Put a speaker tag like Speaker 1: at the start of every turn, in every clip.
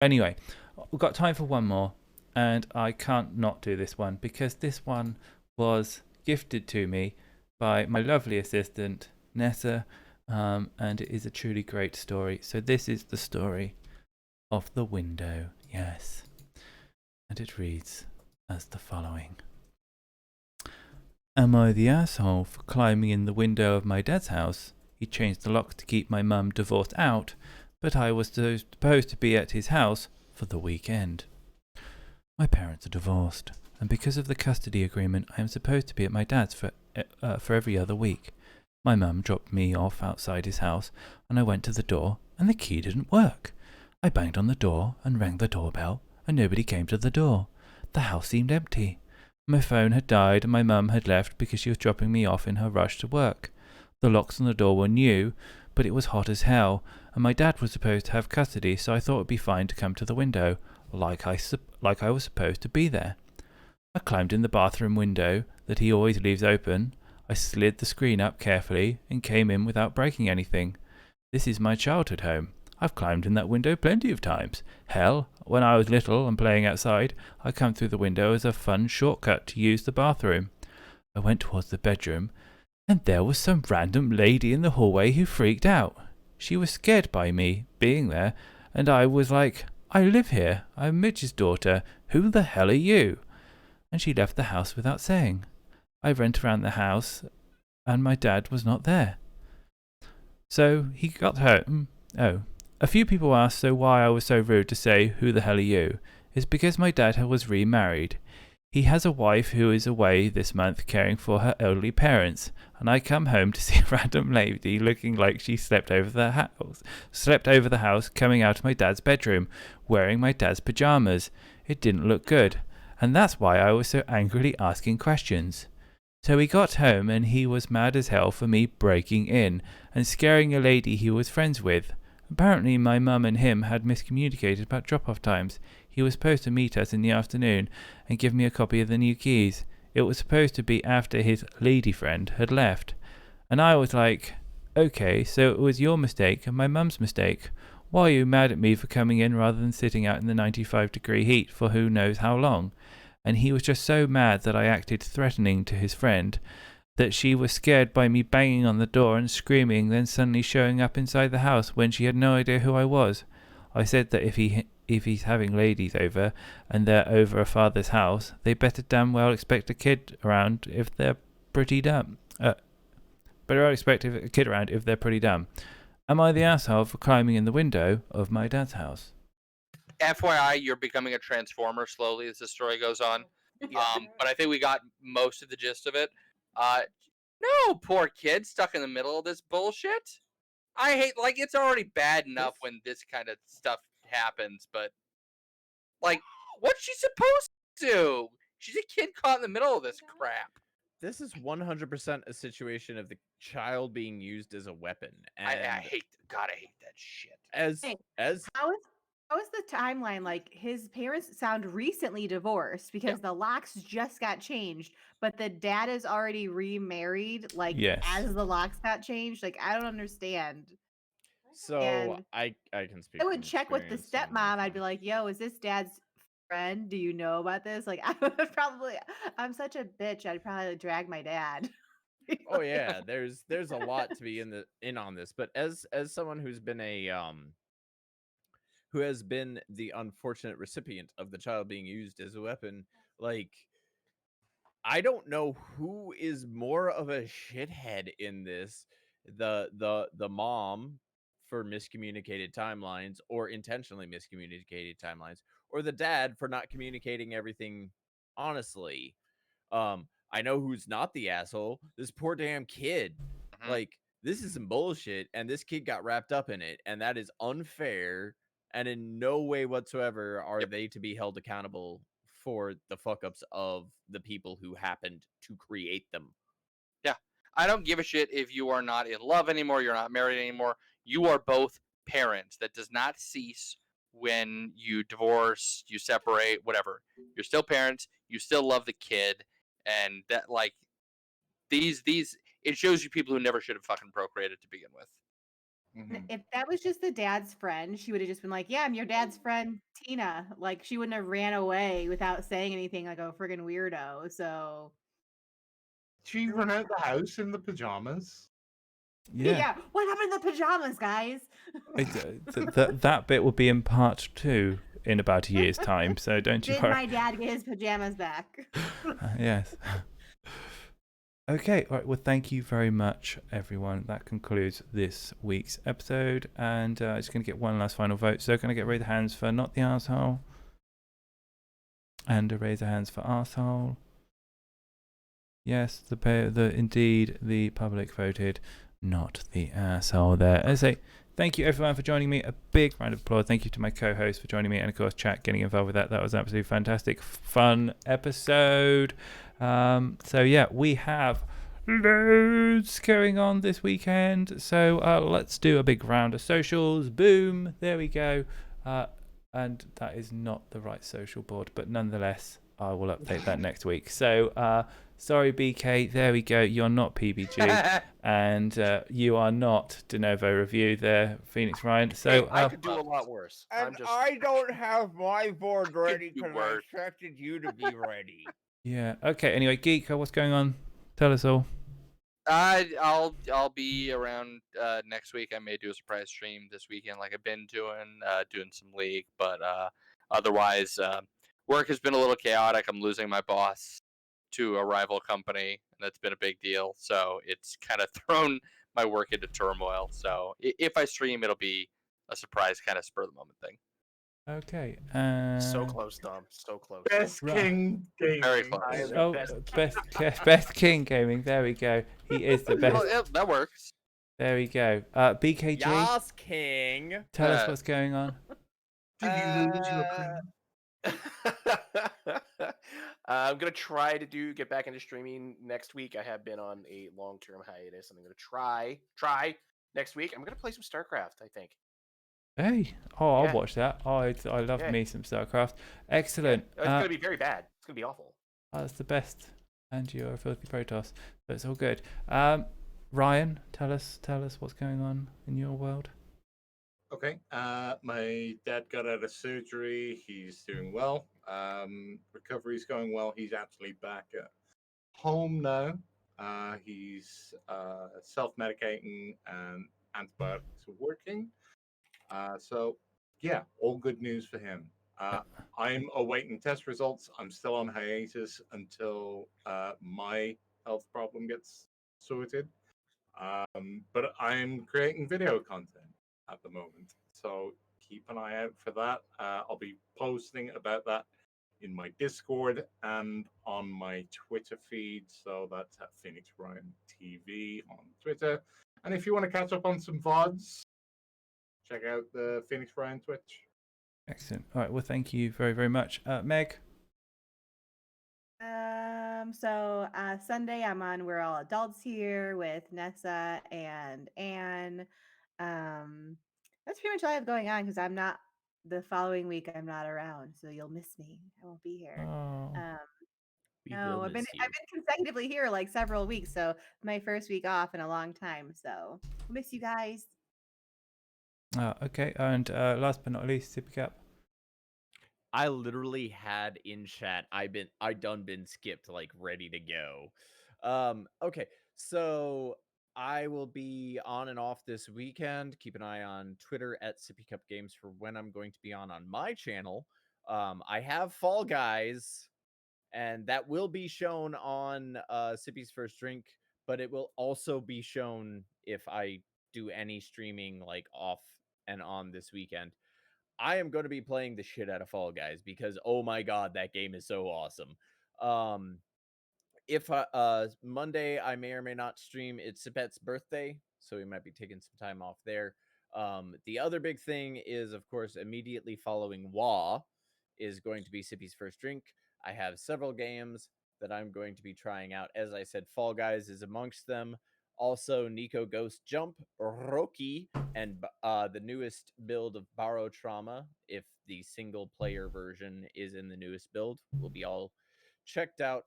Speaker 1: Anyway, we've got time for one more, and I can't not do this one because this one was gifted to me by my lovely assistant, Nessa, and it is a truly great story. So, this is the story of the window, yes. And it reads as the following. Am I the asshole for climbing in the window of my dad's house? He changed the lock to keep my mum divorced out, but I was supposed to be at his house for the weekend. My parents are divorced, and because of the custody agreement, I am supposed to be at my dad's for every other week. My mum dropped me off outside his house, and I went to the door, and the key didn't work. I banged on the door and rang the doorbell, and nobody came to the door. The house seemed empty. My phone had died and my mum had left because she was dropping me off in her rush to work. The locks on the door were new, but it was hot as hell, and my dad was supposed to have custody, so I thought it would be fine to come to the window, like I was supposed to be there. I climbed in the bathroom window that he always leaves open. I slid the screen up carefully and came in without breaking anything. This is my childhood home. I've climbed in that window plenty of times. Hell, when I was little and playing outside, I come through the window as a fun shortcut to use the bathroom. I went towards the bedroom, and there was some random lady in the hallway who freaked out. She was scared by me being there, and I was like, I live here. I'm Mitch's daughter. Who the hell are you? And she left the house without saying. I went around the house, and my dad was not there. So he got home. Oh. A few people asked why I was so rude to say, who the hell are you? It's because my dad was remarried. He has a wife who is away this month caring for her elderly parents, and I come home to see a random lady looking like she slept over the house coming out of my dad's bedroom, wearing my dad's pajamas. It didn't look good, and that's why I was so angrily asking questions. So he got home and he was mad as hell for me breaking in and scaring a lady he was friends with. Apparently my mum and him had miscommunicated about drop-off times. He was supposed to meet us in the afternoon and give me a copy of the new keys. It was supposed to be after his lady friend had left. And I was like, okay, so it was your mistake and my mum's mistake. Why are you mad at me for coming in rather than sitting out in the 95-degree heat for who knows how long? And he was just so mad that I acted threatening to his friend, that she was scared by me banging on the door and screaming, then suddenly showing up inside the house when she had no idea who I was. I said that if he's having ladies over and they're over a father's house, they better damn well expect a kid around if they're pretty dumb. Better expect a kid around if they're pretty dumb. Am I the asshole for climbing in the window of my dad's house?
Speaker 2: FYI, you're becoming a transformer slowly as the story goes on. But I think we got most of the gist of it. No, poor kid stuck in the middle of this bullshit. I hate, like, it's already bad enough when this kind of stuff happens, but, like, what's she supposed to do? She's a kid caught in the middle of this crap.
Speaker 3: This is 100% a situation of the child being used as a weapon,
Speaker 2: I
Speaker 3: and
Speaker 2: hate, God, I hate that shit.
Speaker 3: as
Speaker 4: Hey,
Speaker 3: as
Speaker 4: how is the timeline? Like his parents sound recently divorced
Speaker 2: Yeah.
Speaker 4: because the locks just got changed, but the dad is already remarried, like
Speaker 1: Yes.
Speaker 4: as the locks got changed. Like I don't understand.
Speaker 3: so
Speaker 4: And
Speaker 3: I can speak
Speaker 4: I would
Speaker 3: from
Speaker 4: check with the
Speaker 3: experience on this
Speaker 4: stepmom. I'd be
Speaker 3: one.
Speaker 4: like, "Yo, is this dad's friend? Do you know about this?" Like I would probably I'm such a bitch. I'd probably drag my dad.
Speaker 3: Oh yeah, there's a lot to be in on this, but as someone who's been a who has been the unfortunate recipient of the child being used as a weapon, like I don't know who is more of a shithead in this, the mom for miscommunicated timelines or intentionally miscommunicated timelines, or the dad for not communicating everything honestly. I know who's not the asshole. This poor damn kid.
Speaker 2: Mhm.
Speaker 3: Like, this is some bullshit, and this kid got wrapped up in it, and that is unfair. And in no way whatsoever are
Speaker 2: Yep.
Speaker 3: they to be held accountable for the fuck ups of the people who happened to create them.
Speaker 2: Yeah. I don't give a shit if you are not in love anymore, you're not married anymore. You are both parents. That does not cease when you divorce, you separate, whatever. You're still parents. You still love the kid, and that, like, these it shows you people who never should have fucking procreated to begin with.
Speaker 5: Mhm.
Speaker 4: If that was just the dad's friend, she would have just been like, "Yeah, I'm your dad's friend, Tina." Like she wouldn't have ran away without saying anything like a friggin' weirdo. So
Speaker 5: She run out the house in the pajamas.
Speaker 1: Yeah.
Speaker 4: yeah, what happened to the pajamas, guys?
Speaker 1: That bit will be in part 2 in about a year's time, so don't you
Speaker 4: Did
Speaker 1: worry.
Speaker 4: my dad get his pajamas back?
Speaker 1: Yes. Okay, all right. Well, thank you very much, everyone. That concludes this week's episode. And I'm just going to get one last final vote. So, going to get raise of hands for not the arsehole. And a raise of hands for arsehole. Yes, indeed, the public voted not the asshole there. As I say, thank you everyone for joining me. A big round of applause. Thank you to my co-host for joining me, and of course, chat getting involved with that. That was an absolutely fantastic, fun episode. So yeah, we have loads going on this weekend. So let's do a big round of socials. Boom, there we go. And that is not the right social board, but nonetheless, I will update that next week. So sorry, BK. There we go. You're not PBG, and you are not De Novo Review there, Phoenix Ryan. So
Speaker 6: I could do a lot worse.
Speaker 3: And
Speaker 6: I'm just
Speaker 3: I don't have my board ready
Speaker 2: You
Speaker 3: because I
Speaker 2: were.
Speaker 3: expected you to be ready.
Speaker 1: yeah. Okay. Anyway, Geek, what's going on? Tell us all.
Speaker 2: I'll be around next week. I may do a surprise stream this weekend, like I've been doing some League, but otherwise, work has been a little chaotic. I'm losing my boss to a rival company, and that's been a big deal. So it's kind of thrown my work into turmoil. So if I stream, it'll be a surprise, kind of spur of the moment thing.
Speaker 1: Okay.
Speaker 6: so close, Dom. So close.
Speaker 5: Best
Speaker 1: Right.
Speaker 5: King Gaming.
Speaker 2: Very close.
Speaker 6: I am
Speaker 1: Oh, best King Gaming. There we go. He is the best.
Speaker 2: Well, yeah, that works.
Speaker 1: There we go. BKG,
Speaker 3: Yas, King.
Speaker 1: tell us what's going on.
Speaker 5: Did you lose your crown?
Speaker 6: I'm gonna try to get back into streaming next week. I have been on a long-term hiatus, and I'm gonna try next week. I'm gonna play some StarCraft, I think.
Speaker 1: Hey, I'll
Speaker 6: Yeah.
Speaker 1: watch that. I love
Speaker 6: Yeah.
Speaker 1: me some StarCraft. Excellent.
Speaker 6: It's gonna be very bad. It's gonna be awful.
Speaker 1: That's the best. And you're a filthy Protoss, so it's all good. Ryan, tell us what's going on in your world.
Speaker 5: Okay. My dad got out of surgery. He's doing well. Recovery's going well. He's actually back at home now. He's self-medicating and antibiotics are working. So yeah, all good news for him. I'm awaiting test results. I'm still on hiatus until my health problem gets sorted. But I'm creating video content at the moment, so keep an eye out for that. I'll be posting about that in my Discord and on my Twitter feed. So that's at Phoenix Ryan TV on Twitter. And if you want to catch up on some VODs, check out the Phoenix Ryan Twitch.
Speaker 1: Excellent. All right. Well, thank you very, very much. Meg?
Speaker 4: So Sunday I'm on We're All Adults Here with Nessa and Anne. That's pretty much all I have going on because I'm not the following week I'm not around, so you'll miss me. I won't be here.
Speaker 1: Oh.
Speaker 3: We
Speaker 4: No,
Speaker 3: will
Speaker 4: I've been
Speaker 3: miss you.
Speaker 4: consecutively here like several weeks, so my first week off in a long time. So I'll miss you guys.
Speaker 1: Okay. And last but not least, Sippy Cap.
Speaker 3: I literally had in chat. I done been skipped, like ready to go. Okay, so I will be on and off this weekend. Keep an eye on Twitter at Sippy Cup Games for when I'm going to be on my channel. I have Fall Guys, and that will be shown on Sippy's First Drink, but it will also be shown if I do any streaming like off and on this weekend. I am going to be playing the shit out of Fall Guys because oh my god, that game is so awesome. If Monday I may or may not stream, it's Sipet's birthday, so we might be taking some time off there. The other big thing is, of course, immediately following WA is going to be Sippy's First Drink. I have several games that I'm going to be trying out. As I said, Fall Guys is amongst them. Also, Nico Ghost Jump, Roki, and the newest build of Borrow Trauma, if the single player version is in the newest build, will be all checked out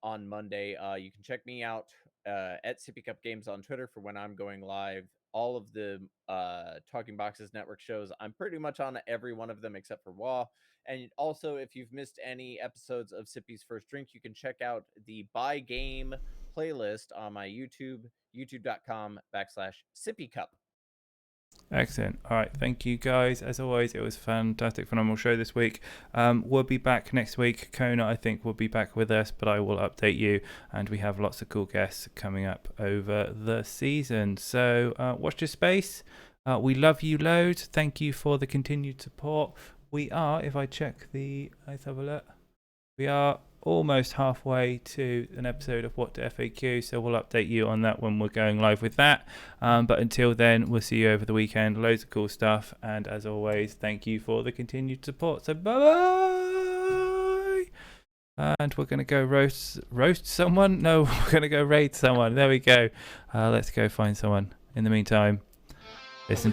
Speaker 3: on Monday. You can check me out at Sippy Cup Games on Twitter for when I'm going live all of the Talking Boxes Network shows. I'm pretty much on every one of them except for WoW. And also, if you've missed any episodes of Sippy's First Drink, you can check out the Buy Game playlist on my YouTube, youtube.com/SippyCup.
Speaker 1: Excellent. All right. Thank you, guys. As always, it was a fantastic, phenomenal show this week. We'll be back next week. Kona, I think, will be back with us, but I will update you. And we have lots of cool guests coming up over the season. So watch your space. We love you loads. Thank you for the continued support. We are, if I check let's have a look. We are almost halfway to an episode of What to FAQ, so we'll update you on that when we're going live with that. But until then, we'll see you over the weekend. Loads of cool stuff, and as always, thank you for the continued support. So bye. And we're gonna go roast someone. No, we're gonna go raid someone. There we go. Let's go find someone. In the meantime, listen.